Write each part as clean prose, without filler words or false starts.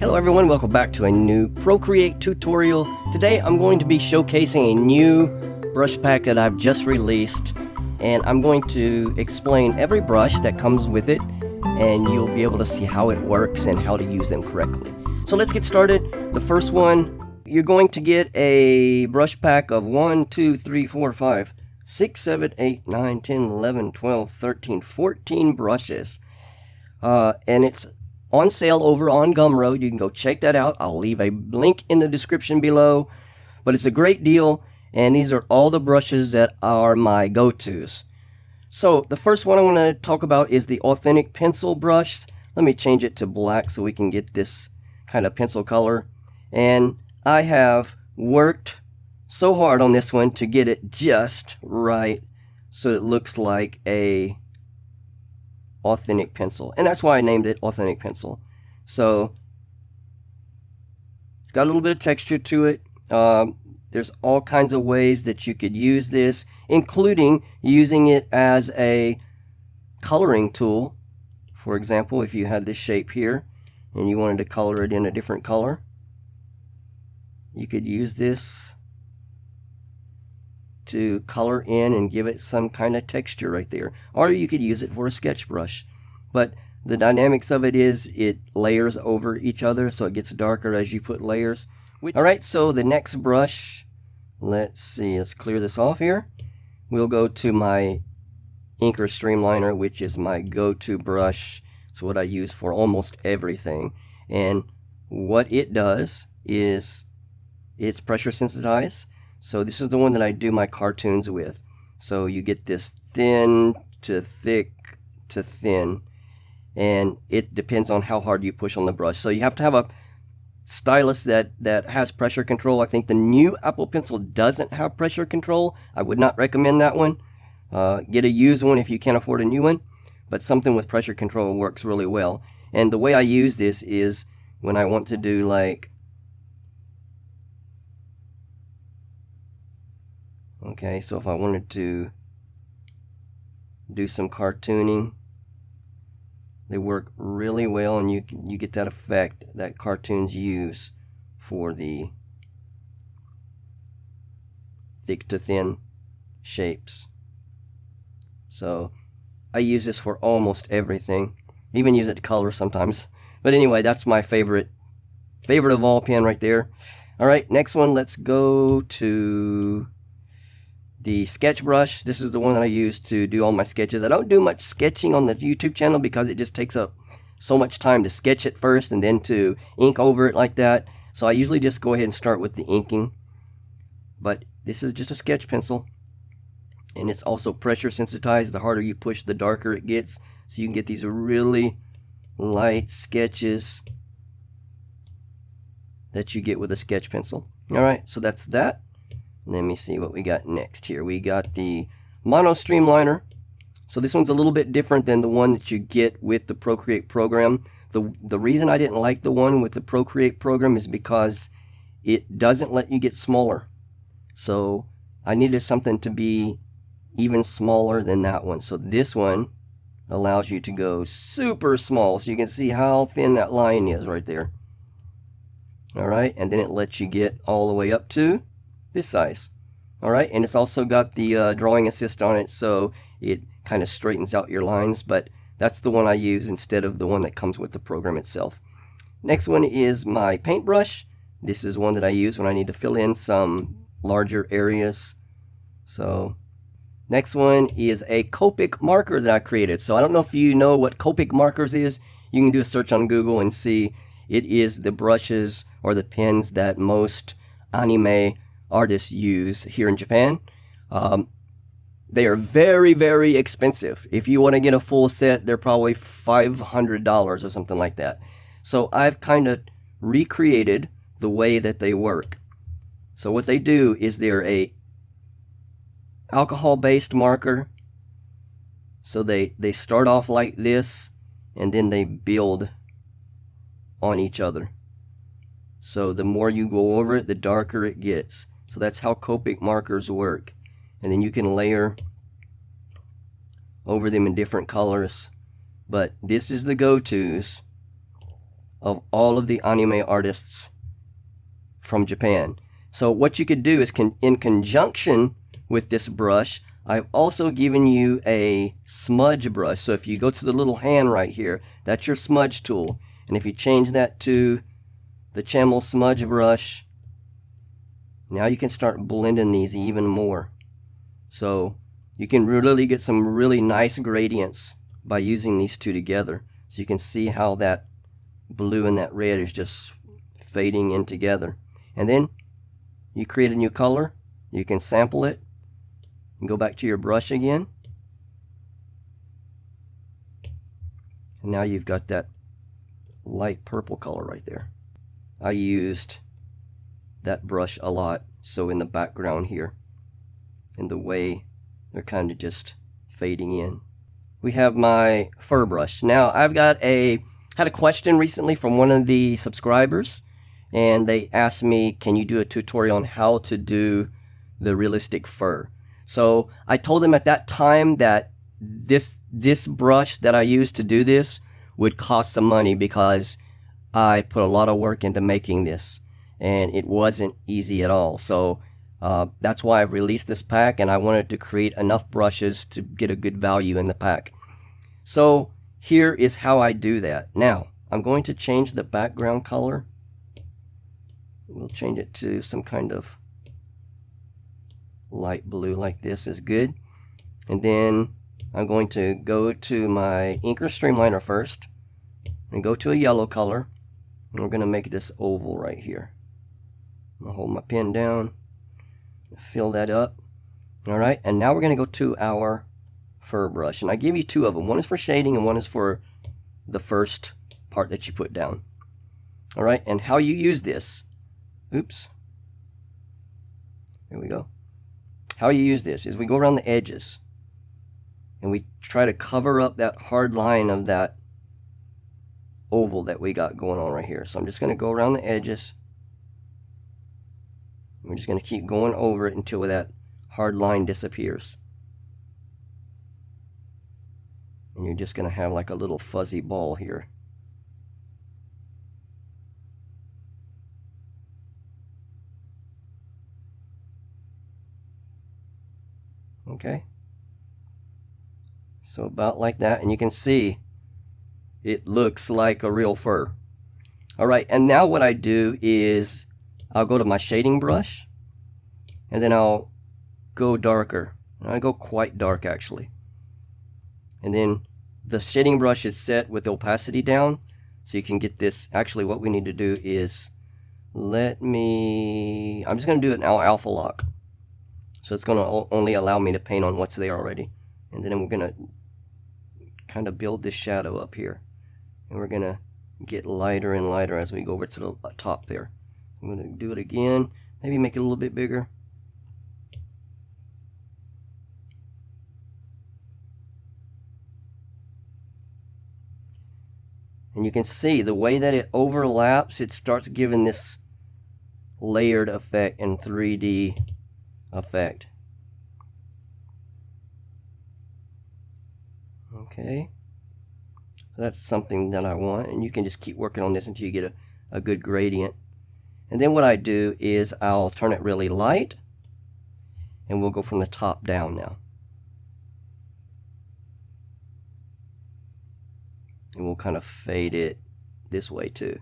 Hello everyone, welcome back to a new Procreate tutorial. Today I'm going to be showcasing a new brush pack that I've just released, and I'm going to explain every brush that comes with it, and you'll be able to see how it works and how to use them correctly. So let's get started. The first one, you're going to get a brush pack of 1, 2, 3, 4, 5, 6, 7, 8, 9, 10, 11, 12, 13, 14 brushes. And it's on sale over on Gumroad. You can go check that out. I'll leave a link in the description below. But it's a great deal, and these are all the brushes that are my go-tos. So the first one I want to talk about is the Authentic Pencil brush. Let me change it to black so we can get this kind of pencil color. And I have worked so hard on this one to get it just right so it looks like a authentic pencil, and that's why I named it Authentic Pencil. So it's got a little bit of texture to it. There's all kinds of ways that you could use this, including using it as a coloring tool. For example, if you had this shape here and you wanted to color it in a different color, you could use this to color in and give it some kind of texture right there. Or you could use it for a sketch brush. But the dynamics of it is it layers over each other, so it gets darker as you put layers. Alright, so the next brush, let's clear this off here. We'll go to my Inker Streamliner, which is my go-to brush. It's what I use for almost everything. And what it does is it's pressure sensitized. So this is the one that I do my cartoons with. So you get this thin to thick to thin, and it depends on how hard you push on the brush. So you have to have a stylus that has pressure control. I think the new Apple Pencil doesn't have pressure control. I would not recommend that one. Get a used one if you can't afford a new one, but something with pressure control works really well. And the way I use this is when I want to do okay, so if I wanted to do some cartooning, they work really well, and you get that effect that cartoons use for the thick to thin shapes. So I use this for almost everything. Even use it to color sometimes. But anyway, that's my favorite of all pen right there. Alright, next one, let's go to the sketch brush. This is the one that I use to do all my sketches. I don't do much sketching on the YouTube channel because it just takes up so much time to sketch it first and then to ink over it like that. So I usually just go ahead and start with the inking. But this is just a sketch pencil. And it's also pressure sensitized. The harder you push, the darker it gets. So you can get these really light sketches that you get with a sketch pencil. Alright, so that's that. Let me see what we got next here. We got the Mono Streamliner. So this one's a little bit different than the one that you get with the Procreate program. The reason I didn't like the one with the Procreate program is because it doesn't let you get smaller. So I needed something to be even smaller than that one. So this one allows you to go super small. So you can see how thin that line is right there. Alright, and then it lets you get all the way up to this size. Alright, and it's also got the drawing assist on it, so it kind of straightens out your lines, but that's the one I use instead of the one that comes with the program itself. Next one is my paintbrush. This is one that I use when I need to fill in some larger areas. So next one is a Copic marker that I created. So I don't know if you know what Copic markers is. You can do a search on Google and see. It is the brushes or the pens that most anime artists use here in Japan. They are very, very expensive. If you want to get a full set, they're probably $500 or something like that. So I've kind of recreated the way that they work. So what they do is they're a alcohol-based marker. So they start off like this, and then they build on each other. So the more you go over it, the darker it gets. So that's how Copic markers work. And then you can layer over them in different colors. But this is the go-tos. of all of the anime artists from Japan. So what you could do is, in conjunction with this brush, I've also given you a smudge brush. So if you go to the little hand right here, that's your smudge tool. And if you change that to the Chamel smudge brush, now you can start blending these even more. So you can really get some really nice gradients by using these two together. So you can see how that blue and that red is just fading in together. And then you create a new color. You can sample it and go back to your brush again. And now you've got that light purple color right there. I used that brush a lot, so in the background here, in the way they're kind of just fading in. We have my fur brush. Now I've had a question recently from one of the subscribers, and they asked me, can you do a tutorial on how to do the realistic fur? So I told them at that time that this brush that I used to do this would cost some money, because I put a lot of work into making this, and it wasn't easy at all. So that's why I've released this pack, and I wanted to create enough brushes to get a good value in the pack. So here is how I do that. Now I'm going to change the background color. We'll change it to some kind of light blue, like this is good. And then I'm going to go to my inker streamliner first and go to a yellow color. And we're going to make this oval right here. I'm going to hold my pen down, fill that up. Alright, and now we're going to go to our fur brush. And I give you two of them. One is for shading and one is for the first part that you put down. Alright, and how you use this. Oops. There we go. How you use this is we go around the edges and we try to cover up that hard line of that oval that we got going on right here. So I'm just going to go around the edges. We're just going to keep going over it until that hard line disappears. And you're just going to have like a little fuzzy ball here. Okay. So about like that, and you can see it looks like a real fur. Alright, and now what I do is I'll go to my shading brush, and then I'll go darker. And I go quite dark actually. And then the shading brush is set with the opacity down, so you can get this. Actually, what we need to do is I'm just going to do it now alpha lock. So it's going to only allow me to paint on what's there already. And then we're going to kind of build this shadow up here. And we're going to get lighter and lighter as we go over to the top there. I'm going to do it again. Maybe make it a little bit bigger. And you can see the way that it overlaps, it starts giving this layered effect and 3D effect. Okay. So that's something that I want, and you can just keep working on this until you get a good gradient. And then what I do is I'll turn it really light, and we'll go from the top down now. And we'll kind of fade it this way too.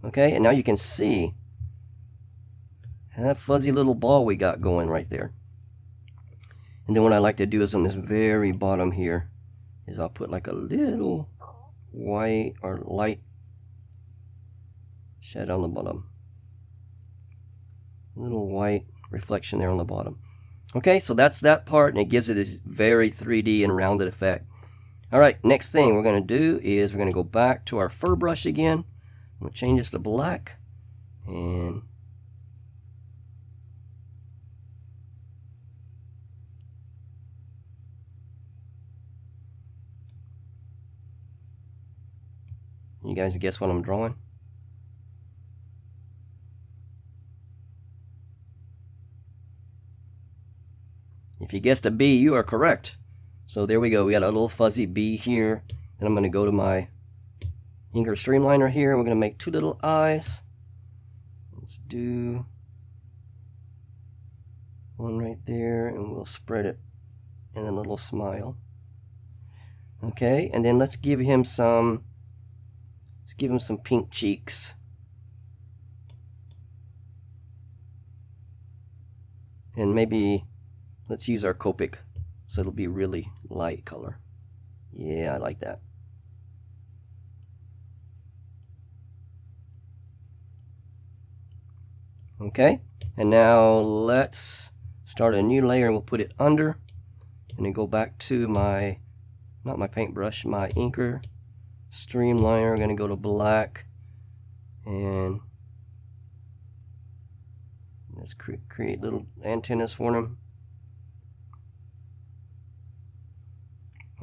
Okay, and now you can see that fuzzy little ball we got going right there. And then what I like to do is on this very bottom here is I'll put like a little white or light shadow on the bottom. A little white reflection there on the bottom. Okay, so that's that part, and it gives it this very 3D and rounded effect. Alright, next thing we're going to do is we're going to go back to our fur brush again. I'm going to change this to black, and you guys guess what I'm drawing? If you guessed a bee, you are correct. So there we go. We got a little fuzzy bee here. And I'm going to go to my inker streamliner here. We're going to make 2 little eyes. Let's do one right there, and we'll spread it in a little smile. Okay, and then let's give him some pink cheeks. And maybe let's use our Copic so it'll be really light color. Yeah, I like that. Okay, and now let's start a new layer and we'll put it under, and then go back to my, not my paintbrush, my inker streamliner. We're going to go to black, and let's create little antennas for them.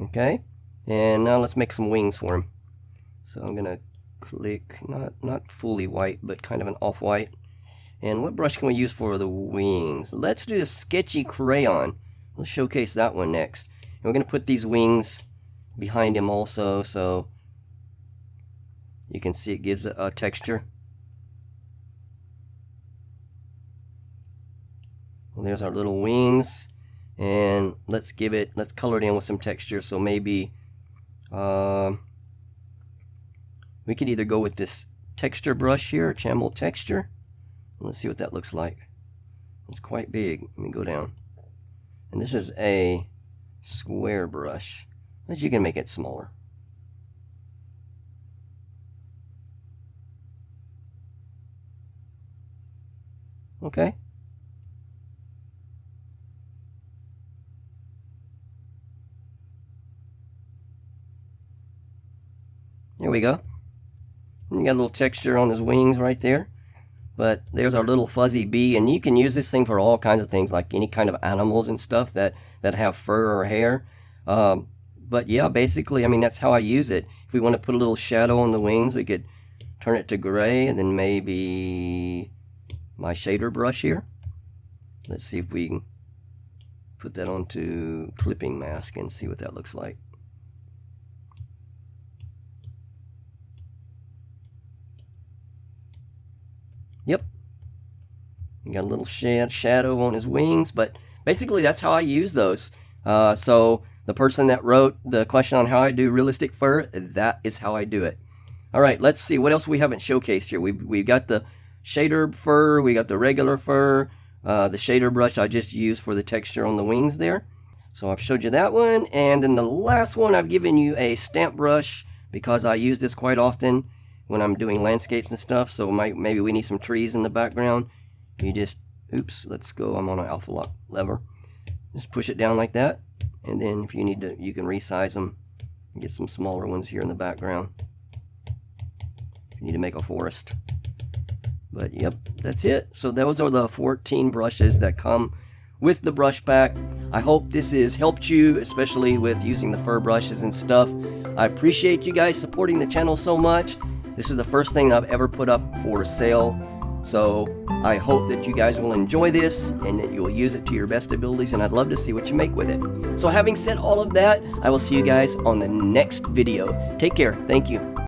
Okay, and now let's make some wings for him. So I'm going to click, not fully white, but kind of an off-white. And what brush can we use for the wings? Let's do a sketchy crayon. Let's showcase that one next. And we're going to put these wings behind him also, so you can see it gives a texture. Well, there's our little wings, and let's color it in with some texture. So maybe we could either go with this texture brush here, Chamel texture. Let's see what that looks like. It's quite big. Let me go down. And this is a square brush, but you can make it smaller. Okay. There we go. And you got a little texture on his wings right there. But there's our little fuzzy bee, and you can use this thing for all kinds of things, like any kind of animals and stuff that have fur or hair. But yeah, basically, I mean, that's how I use it. If we want to put a little shadow on the wings, we could turn it to gray, and then maybe my shader brush here. Let's see if we can put that onto clipping mask and see what that looks like. Yep, you got a little shadow on his wings, but basically that's how I use those. So the person that wrote the question on how I do realistic fur, that is how I do it. All right, let's see what else we haven't showcased here. We've got the shader fur, we got the regular fur, the shader brush I just used for the texture on the wings there. So I've showed you that one, and then the last one I've given you a stamp brush because I use this quite often when I'm doing landscapes and stuff. So maybe we need some trees in the background. You just, oops, let's go. I'm on an alpha lock lever. Just push it down like that, and then if you need to, you can resize them and get some smaller ones here in the background if you need to make a forest. But yep, that's it. So those are the 14 brushes that come with the brush pack. I hope this has helped you, especially with using the fur brushes and stuff. I appreciate you guys supporting the channel so much. This is the first thing I've ever put up for sale, so I hope that you guys will enjoy this and that you'll use it to your best abilities, and I'd love to see what you make with it. So having said all of that, I will see you guys on the next video. Take care. Thank you.